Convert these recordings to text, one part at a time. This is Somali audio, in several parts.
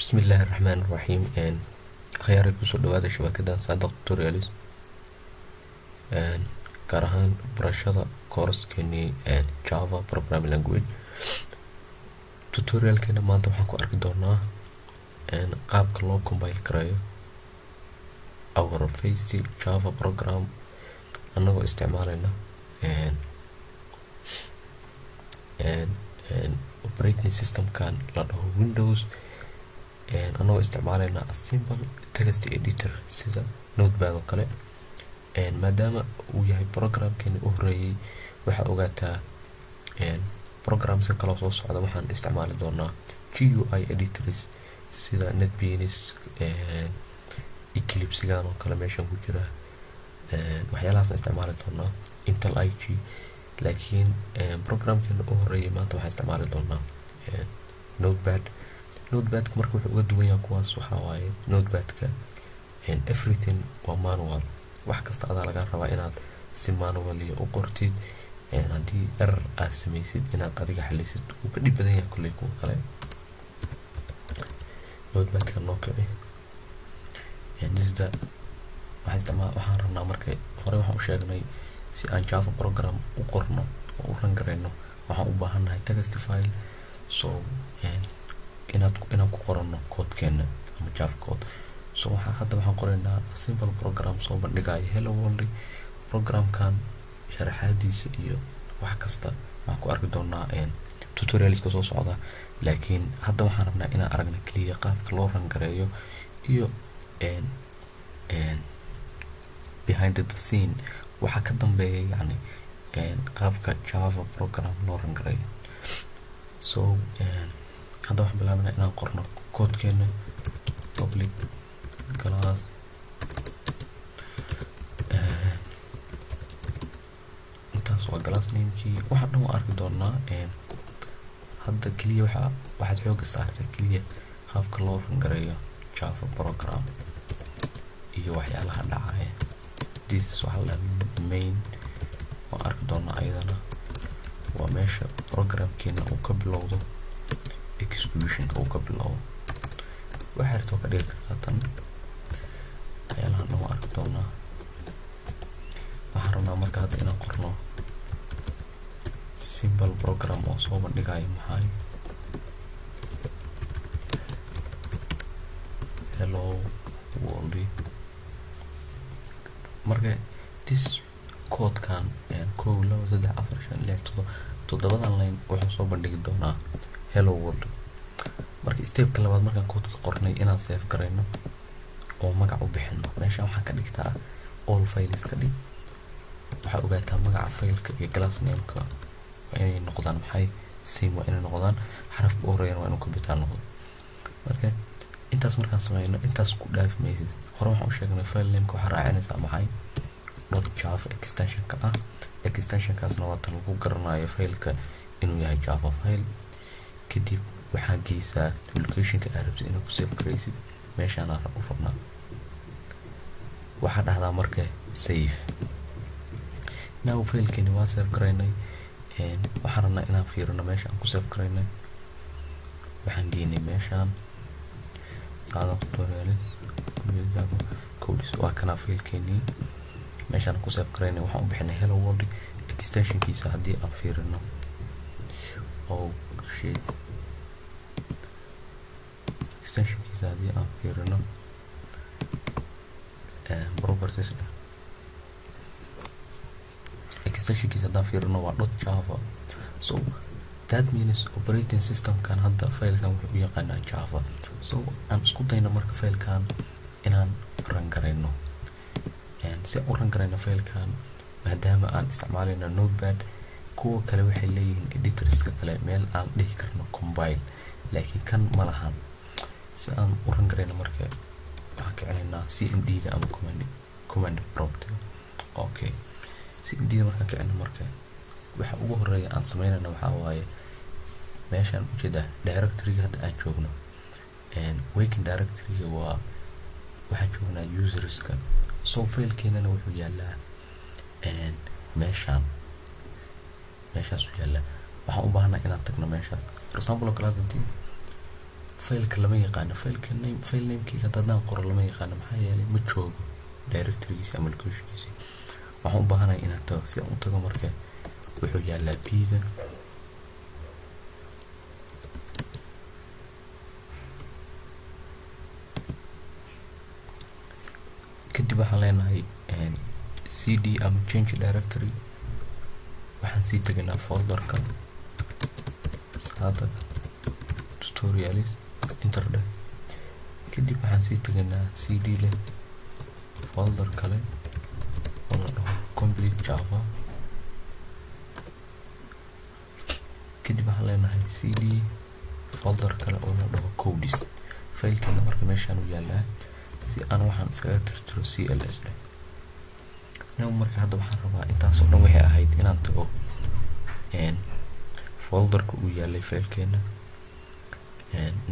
بسم الله الرحمن الرحيم خياري kusoo dhawaada shabakadan Saadaq Tutorials gaar ahaan barashada koorskeeni Java Programming Language. Tutorialkeena maanta waxaan ku arki doonaa qaabka loo compile karayo our face Java program anagoo isticmaalayna operating system kan la dhaho Windows anagoo isticmaalayna a simple text editor sida Notepad oo kale maadaama uu yahay programkeeni u horeeyay waxa ogaataa programs kala soo socda waxaan isticmaali doonaa GUI editors sida NetBeans Eclipse gaan oo kale meeshan ku jira waxyaalahaas isticmaali doonaa Intel IG laakiin programkeeni u horeeyay maanta waxaan isticmaali doonaa Notepad marka wuxuu uga duwan yahay kuwaas waxa waaye Notepad-ka everything waa manual wax kasta adaa laga rabaa inaad si manually u qortid haddii error aad samaysid inaad adiga xalisid uu ka dhib badan yahay kulley kuwa kale Notepad-ka noo kici waxaan rabnaa marka hore waxaan u sheegnay si aan Java program u qorno oo u ran garayno waxaan u baahannahay text file so inaan ku qorano koodkeena ama Java code so waxaan qoraynaa simple program soo bandhigayo hello world programkan sharaxaadiisa iyo wax kasta waxaan ku arki doonaa tutorialska soo socda laakiin hadda waxaan rabnaa inaan aragno kaliya qaabka loo ran gareeyo iyo behind the scene waxa ka dambeeya yani qaabka Java program loo ran gareeyo so hadda waxaan bilaabanaa inaan qorno koodkeena public class intaas waa class name-kii waxaan dhan waan arki doonaa hadda kaliya waxaad xooga saartay kaliya qaabka loo ran gareeyo Java program iyo waxyaalaha dhacaya this is waxa la main waan arki doonaa ayadana waa meesha programkeena uu ka bilowdo execution uu ka bilowdo waxaa jirto ka dhigi kartaa tan waxyaalahan dhan waan arki doonaa waxaan rabnaa marka hadda inaan qorno simple program oo soo bandhigayo maxay hello world marka this code kan 7 line wuxuu soo bandhigi doonaa hello world marka stepka labaad markaan koodka qornay inaan save gareyno oo magac u bixino meeshaan waxaan ka dhigtaa all files ka dhig waxa ogaataa magaca fileka iyo class name-ka waa inay noqdaan maxay same waa inay noqdaan xarafka u horeeyana waa inuu capital noqdo marka intaas markaan sameyno intaas ku dhaafi maysid hore waxaan u sheegnay file name-ka waxaa raacinaysaa maxay .java extension-ka extension-kaasna waa tan lagu garanayo fileka inuu yahay Java file kadib waxaa geysaa location-ka aad rabtid inaad ku save garaysid meeshaan aan u rabnaa waxaa dhahdaa marka save now filekeeni waa save garaynay waxaan rabnaa inaan fiirino meesha aan ku save garaynay waxaan geynay meeshaan Saadaq Tutorials codes waa kana filekeeni meeshaan ku save garaynay waxaan u bixinay hello world extension-kiisa haddii aan fiirino oh shit extension-kiisa haddii aan fiirino properties extension-kiisa haddaan fiirino waa .java so that means operating system kan hadda filekan wuxuu u yaqaanaa Java so aan isku dayno marka filekan inaan ran garayno si aan u ran garayno filekan maadaama aan isticmaalayna Notepad kuwa kale waxay leeyihiin editorska kale meel aan dhihi karno compile laakiin kan ma lahan si aan u ran garayno marka waxaan ka celinaynaa cmd-da ama command prompt okay cmd-da markaan ka celino marka waxa ugu horeeya aan sameynayna waxaa waaye meeshaan ujeeda directory-ga hadda aan joogno working directory-ga waa waxaan joognaa userska so filekeenana wuxuu yaalaa meeshaas u yaala waxaan u baahanaa inaan tagno meeshaas for example oo kale hadii faylka lama yaqaano, file namekeyga haddaan qoro lama yaqaano, maxaa yeelay ma joogo directorygiisa ama locationkiisa. waxaan u baahanahay inaan tago. si aan u tago marka wuxuu yaalaa pizza, kadib waxaan leenahay cd ama change directory. waxaan sii tegaynaa folderka saada tutorials interde, kadib waxaan sii tegaynaa cd leh folder kale oo la dhaho complete java, kadib waxaan leenahay cd folder kale oo la dhaho codes. faylkeena marka meeshaan u yaalaa si aan waxaan iskaga tirtiro cls leh. now marka hadda waxaan rabaa intaasoo dhan waxay ahayd inaan tago folderka uu yaalay faylkeena.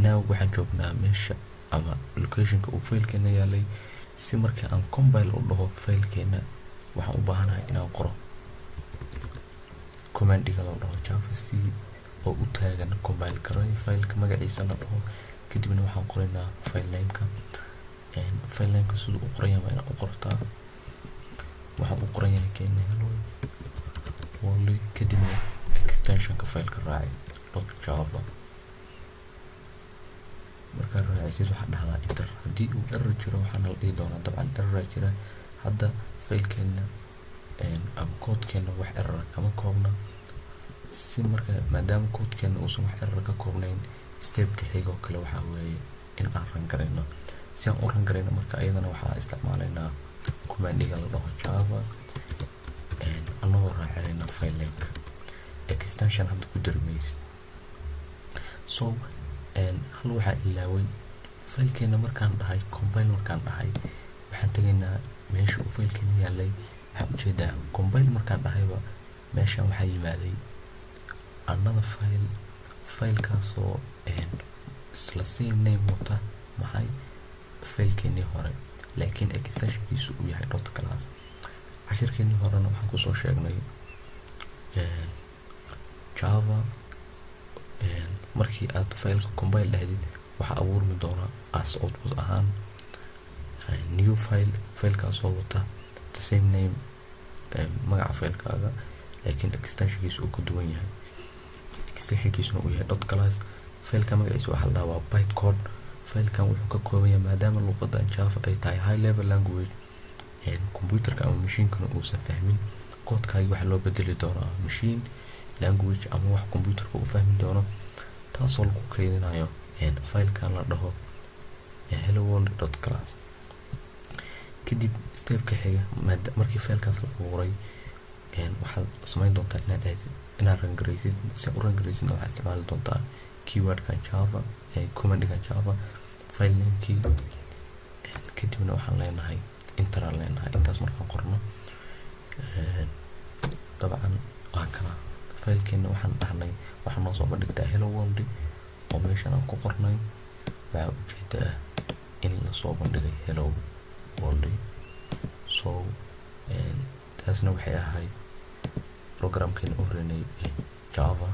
now waxaan joognaa meesha ama locationka uu faylkeena yaalay. si marka aan compile u dhaho faylkeena waxaan u baahanahay inaan qoro commandiga la dhaho java c oo u taagan compile garay faylka magaciisa la dhaho, kadibna waxaan qoraynaa file nameka. file nameka siduu u qoran yahay inaan u qortaa. waxaan u qoran yahay keena hello world, kadibna extensionka faylka raaci .java. markaa raacisid waxaa dhahdaa enter. haddii uu error jiro waxaana la dhihi doonaa dabcan error jira. hadda faylkeena ama koodkeena wax error kama koobna. si marka maadaama koodkeena uusan wax error ka koobnayn, stepka xigoo kale waxaa weeye in aan ran garayno. si aan u ran garayno marka ayadana waxaa isticmaalaynaa commandiga la dhaho java anagoo raacinayna file nameka. extension hadda ku dari maysid. so hal waxaa ilaaway faylkeena markaan dhahay compile, markaan dhahay waxaan tegaynaa meesha uu faylkeena yaalay. waxaan ujeedaa compile markaan dhahayba meeshaan waxaa yimaaday another file, faylkaasoo isla same name wata maxay faylkeenii hore, laakiin extensionkiisu uu yahay .class. cashirkeenii horena waxaan kusoo sheegnay java markii aad faylka compile dhahdid waxaa abuurmi doona as output ahaan new file, faylkaasoo wata the same name magaca faylkaaga, laakiin extensionkiisu uu ka duwan yahay. extensionkiisuna uu yahay .class. faylka magaciisa waxaa la dhahaa waa bytecode. faylkan wuxuu ka kooban yahay maadaama luqadan java ay tahay high level language, computerka ama machiinkana uusan fahmin, koodkaagi waxaa loo bedeli doonaa machine language ama wax computerka uu fahmi doono, taasoo lagu keydinayo faylkan la dhaho hello world.class. kadib stepka xiga markii faylkaas la abuuray waxaad samayn doontaa inaad rangaraysid. si aad u rangaraysidna waxaad isticmaali doontaa keywordkan java, commandigan java, file namekii, kadibna waxaan leenahay enter aan leenahay. intaas markaan qorno dabcan waa kana faylkeena waxaan dhahnay waxaa noo soo bandhigtaa hello world oo meeshan aan ku qornay. waxaa ujeedaa in lasoo bandhigay hello world. so taasna waxay ahayd programkeena u horeynay java.